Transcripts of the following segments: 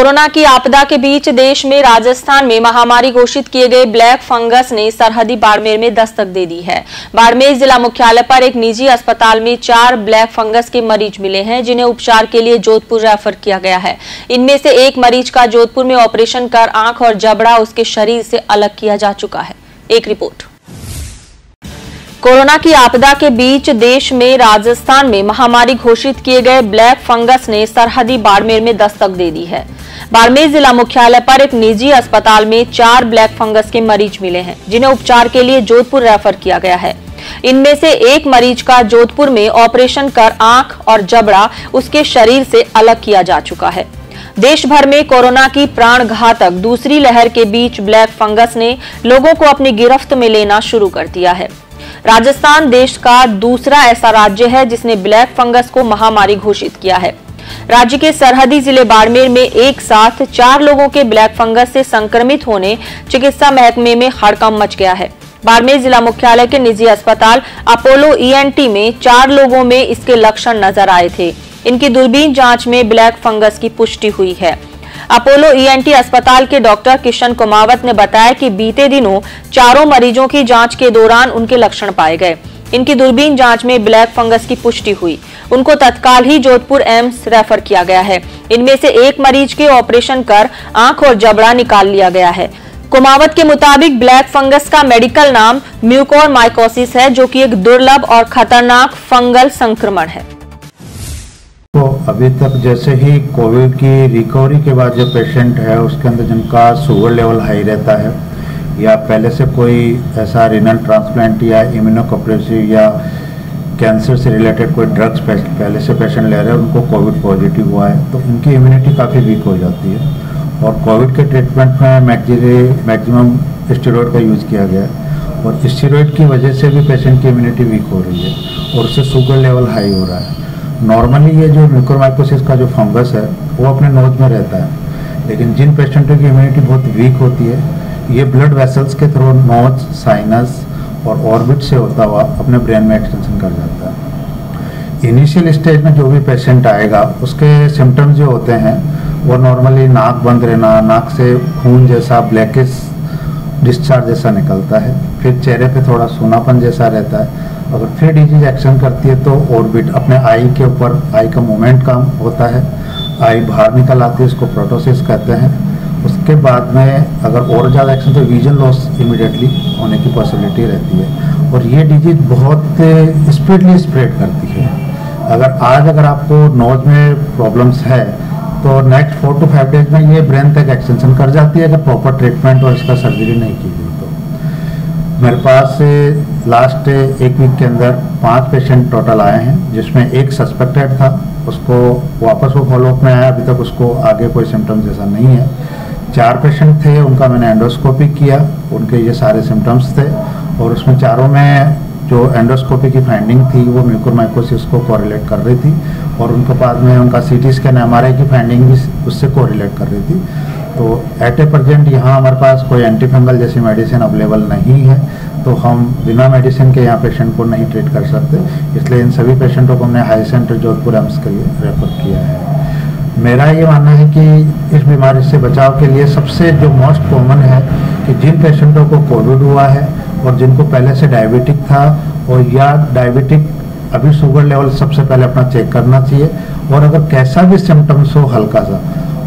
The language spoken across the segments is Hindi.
कोरोना की आपदा के बीच देश में राजस्थान में महामारी घोषित किए गए ब्लैक फंगस ने सरहदी बाड़मेर में दस्तक दे दी है। बाड़मेर जिला मुख्यालय पर एक निजी अस्पताल में 4 ब्लैक फंगस के मरीज मिले हैं, जिन्हें उपचार के लिए जोधपुर रेफर किया गया है। इनमें से एक मरीज का जोधपुर में ऑपरेशन कर आंख और जबड़ा उसके शरीर से अलग किया जा चुका है। एक रिपोर्ट। कोरोना की आपदा के बीच देश में राजस्थान में महामारी घोषित किए गए ब्लैक फंगस ने सरहदी बाड़मेर में दस्तक दे दी है। बाड़मेर जिला मुख्यालय पर एक निजी अस्पताल में 4 ब्लैक फंगस के मरीज मिले हैं, जिन्हें उपचार के लिए जोधपुर रेफर किया गया है। इनमें से एक मरीज का जोधपुर में ऑपरेशन कर आंख और जबड़ा उसके शरीर से अलग किया जा चुका है। देश भर में कोरोना की प्राण घातक दूसरी लहर के बीच ब्लैक फंगस ने लोगों को अपनी गिरफ्त में लेना शुरू कर दिया है। राजस्थान देश का दूसरा ऐसा राज्य है जिसने ब्लैक फंगस को महामारी घोषित किया है। राज्य के सरहदी जिले बाड़मेर में एक साथ 4 लोगों के ब्लैक फंगस से संक्रमित होने चिकित्सा महकमे में हड़कंप मच गया है। बाड़मेर जिला मुख्यालय के निजी अस्पताल अपोलो ENT में 4 लोगों में इसके लक्षण नजर आए थे। इनकी दूरबीन जांच में ब्लैक फंगस की पुष्टि हुई है। अपोलो ENT अस्पताल के डॉक्टर किशन कुमावत ने बताया कि बीते दिनों 4 मरीजों की जांच के दौरान उनके लक्षण पाए गए। इनकी दूरबीन जांच में ब्लैक फंगस की पुष्टि हुई। उनको तत्काल ही जोधपुर एम्स रेफर किया गया है। इनमें से एक मरीज के ऑपरेशन कर आंख और जबड़ा निकाल लिया गया है। कुमावत के मुताबिक ब्लैक फंगस का मेडिकल नाम म्यूकोरमाइकोसिस है, जो कि एक दुर्लभ और खतरनाक फंगल संक्रमण है। तो अभी तक जैसे ही कोविड की रिकवरी के बाद जो पेशेंट है उसके अंदर जिनका शुगर लेवल हाई रहता है या पहले से कोई ऐसा रीनल ट्रांसप्लांट या इम्यूनोसप्रेसिव या कैंसर से रिलेटेड कोई ड्रग्स पहले से पेशेंट ले रहे हैं, उनको कोविड पॉजिटिव हुआ है तो उनकी इम्यूनिटी काफ़ी वीक हो जाती है। और कोविड के ट्रीटमेंट में मैक्सिमम स्टेरॉयड का यूज़ किया गया है और स्टेरॉयड की वजह से भी पेशेंट की इम्यूनिटी वीक हो रही है और उससे शुगर लेवल हाई हो रहा है। नॉर्मली ये जो म्यूकोरमाइकोसिस का जो फंगस है वो अपने नोज में रहता है, लेकिन जिन पेशेंटों की इम्यूनिटी बहुत वीक होती है ये ब्लड वेसल्स के थ्रू नोज, साइनस और ऑर्बिट से होता हुआ अपने ब्रेन में एक्सटेंशन कर जाता है। इनिशियल स्टेज में जो भी पेशेंट आएगा उसके सिम्टम्स जो होते हैं वो नॉर्मली नाक बंद रहना, नाक से खून जैसा ब्लैकिश डिस्चार्ज जैसा निकलता है, फिर चेहरे पे थोड़ा सूनापन जैसा रहता है। अगर फिर डिजीज एक्शन करती है तो ऑर्बिट अपने आई के ऊपर आई का मूवमेंट कम होता है, आई बाहर निकल आती है, उसको प्रोटोसिस कहते हैं। उसके बाद में अगर और ज़्यादा एक्शन तो विजन लॉस इमीडिएटली होने की पॉसिबिलिटी रहती है और ये डिजीज बहुत स्पीडली स्प्रेड करती है। अगर आपको नोज में प्रॉब्लम्स है तो नेक्स्ट 4 to 5 डेज में ये ब्रेन तक एक्सटेंशन कर जाती है अगर प्रॉपर ट्रीटमेंट और इसका सर्जरी नहीं की गई तो। मेरे पास लास्ट 1 वीक के अंदर 5 पेशेंट टोटल आए हैं, जिसमें एक सस्पेक्टेड था, उसको वापस वो फॉलोअप में आया, अभी तक उसको आगे कोई सिम्टम्स जैसा नहीं है। 4 पेशेंट थे, उनका मैंने एंडोस्कोपी किया, उनके ये सारे सिम्टम्स थे और उसमें चारों में जो एंडोस्कोपी की फाइंडिंग थी वो म्यूकोरमाइकोसिस को कोरिलेट कर रही थी और उनके बाद में उनका CT स्कैन MRI की फाइंडिंग भी उससे कोरिलेट कर रही थी। तो एट ए प्रेजेंट यहाँ हमारे पास कोई एंटीफंगल जैसी मेडिसिन अवेलेबल नहीं है, तो हम बिना मेडिसिन के यहाँ पेशेंट को नहीं ट्रीट कर सकते, इसलिए इन सभी पेशेंटों को हमने हाई सेंटर जोधपुर एम्स के लिए रेफर किया है। मेरा ये मानना है कि इस बीमारी से बचाव के लिए सबसे जो मोस्ट कॉमन है कि जिन पेशेंटों को कोविड हुआ है और जिनको पहले से डायबिटिक था और या डायबिटिक अभी शुगर लेवल सबसे पहले अपना चेक करना चाहिए और अगर कैसा भी सिम्टम्स हो हल्का सा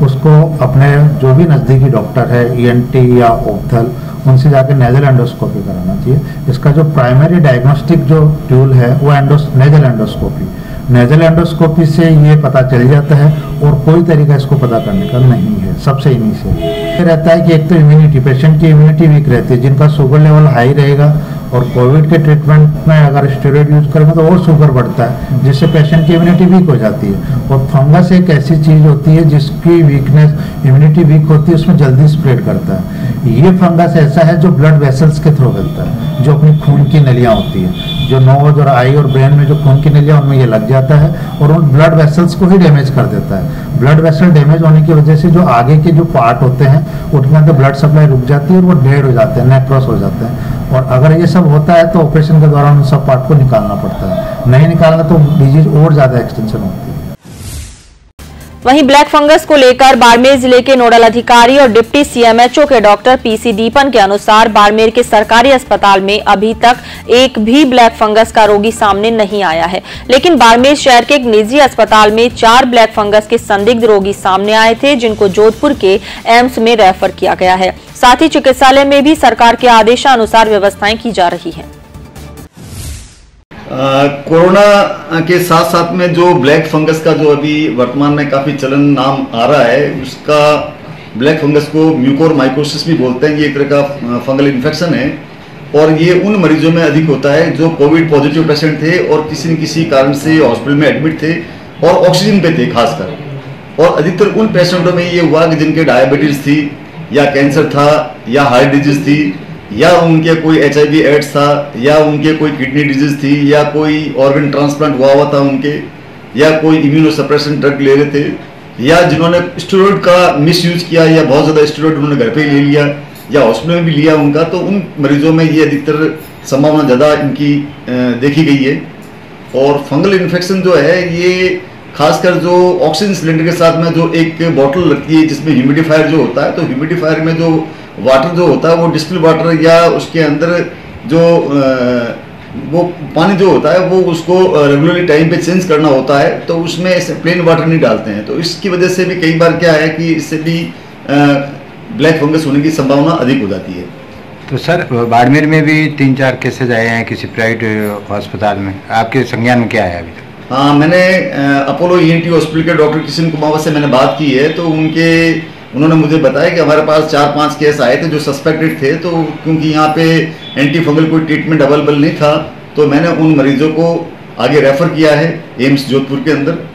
उसको अपने जो भी नज़दीकी डॉक्टर है ENT या ऑप्थल उनसे जाकर नेजल एंडोस्कोपी कराना चाहिए। इसका जो प्राइमरी डायग्नोस्टिक जो टूल है वो नेजल एंडोस्कोपी। नेजल एंडोस्कोपी से ये पता चल जाता है और कोई तरीका इसको पता करने का नहीं है। सबसे इनिशियल ये रहता है कि एक तो इम्यूनिटी, पेशेंट की इम्यूनिटी वीक रहती है, जिनका शुगर लेवल हाई रहेगा और कोविड के ट्रीटमेंट में अगर स्टेरॉयड यूज करेंगे तो और शुगर बढ़ता है, जिससे पेशेंट की इम्यूनिटी वीक हो जाती है। और फंगस एक ऐसी चीज़ होती है जिसकी वीकनेस, इम्यूनिटी वीक होती है, उसमें जल्दी स्प्रेड करता है। ये फंगस ऐसा है जो ब्लड वेसल्स के थ्रू फैलता है, जो अपनी खून की नलियाँ होती है, जो नोज और आई और ब्रेन में जो खून की नलियाँ उनमें ये लग जाता है और उन ब्लड वेसल्स को ही डैमेज कर देता है। ब्लड वेसल डैमेज होने की वजह से जो आगे के जो पार्ट होते हैं उनके अंदर ब्लड सप्लाई रुक जाती है और वो डेड हो जाते हैं, नेक्रोस हो जाते हैं। और अगर ये सब होता है तो ऑपरेशन के दौरान उन सब पार्ट को निकालना पड़ता है, नहीं निकालना तो डिजीज और ज़्यादा एक्सटेंशन होती है। वहीं ब्लैक फंगस को लेकर बाड़मेर जिले के नोडल अधिकारी और डिप्टी सीएमएचओ के डॉक्टर पीसी दीपन के अनुसार बाड़मेर के सरकारी अस्पताल में अभी तक एक भी ब्लैक फंगस का रोगी सामने नहीं आया है, लेकिन बाड़मेर शहर के एक निजी अस्पताल में 4 ब्लैक फंगस के संदिग्ध रोगी सामने आए थे, जिनको जोधपुर के एम्स में रेफर किया गया है। साथ ही चिकित्सालय में भी सरकार के आदेशानुसार व्यवस्थाएं की जा रही हैं। कोरोना के साथ साथ में जो ब्लैक फंगस का जो अभी वर्तमान में काफी चलन नाम आ रहा है, उसका ब्लैक फंगस को म्यूकोरमाइकोसिस भी बोलते हैं। ये एक तरह का फंगल इन्फेक्शन है और ये उन मरीजों में अधिक होता है जो कोविड पॉजिटिव पेशेंट थे और किसी न किसी कारण से हॉस्पिटल में एडमिट थे और ऑक्सीजन पे थे खासकर। और अधिकतर उन पेशेंटों में ये हुआ कि जिनके डायबिटीज थी या कैंसर था या हार्ट डिजीज थी या उनके कोई HIV एड्स था या उनके कोई किडनी डिजीज थी या कोई ऑर्गन ट्रांसप्लांट हुआ था उनके, या कोई इम्यूनोसप्रेशन ड्रग ले रहे थे, या जिन्होंने स्टेरॉइड का मिस यूज किया या बहुत ज़्यादा स्टेरॉइड उन्होंने घर पे ले लिया या हॉस्पिटल में भी लिया उनका, तो उन मरीजों में ये अधिकतर संभावना ज़्यादा इनकी देखी गई है। और फंगल इन्फेक्शन जो है ये खासकर जो ऑक्सीजन सिलेंडर के साथ में जो एक बॉटल लगती है जिसमें ह्यूमिडिफायर जो होता है, तो ह्यूमिडिफायर में जो वाटर जो होता है वो डिस्टिल वाटर या उसके अंदर जो वो पानी जो होता है वो उसको रेगुलरली टाइम पे चेंज करना होता है, तो उसमें ऐसे प्लेन वाटर नहीं डालते हैं। तो इसकी वजह से भी कई बार क्या है कि इससे भी ब्लैक फंगस होने की संभावना अधिक हो जाती है। तो सर बाड़मेर में भी 3-4 केसेज आए हैं किसी प्राइवेट अस्पताल में, आपके संज्ञान में क्या है अभी तक? हाँ, मैंने अपोलो ENT हॉस्पिटल के डॉक्टर किशन कुमावत से मैंने बात की है, तो उन्होंने मुझे बताया कि हमारे पास 4-5 केस आए थे जो सस्पेक्टेड थे, तो क्योंकि यहाँ पे एंटी फंगल कोई ट्रीटमेंट अवेलेबल नहीं था तो मैंने उन मरीजों को आगे रेफर किया है एम्स जोधपुर के अंदर।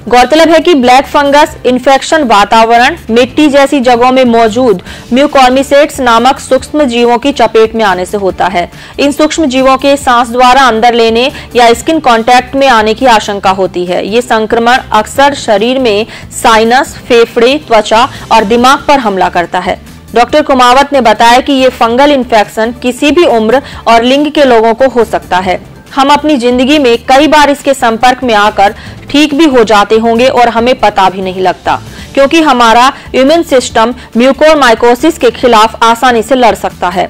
गौरतलब है कि ब्लैक फंगस इन्फेक्शन वातावरण, मिट्टी जैसी जगहों में मौजूद म्यूकोर्मिसेट्स नामक सूक्ष्म जीवों की चपेट में आने से होता है। इन सूक्ष्म जीवों के सांस द्वारा अंदर लेने या स्किन कांटेक्ट में आने की आशंका होती है। ये संक्रमण अक्सर शरीर में साइनस, फेफड़े, त्वचा और दिमाग पर हमला करता है। डॉक्टर कुमावत ने बताया कि ये फंगल इन्फेक्शन किसी भी उम्र और लिंग के लोगों को हो सकता है। हम अपनी जिंदगी में कई बार इसके संपर्क में आकर ठीक भी हो जाते होंगे और हमें पता भी नहीं लगता, क्योंकि हमारा इम्यून सिस्टम म्यूकोरमाइकोसिस के खिलाफ आसानी से लड़ सकता है।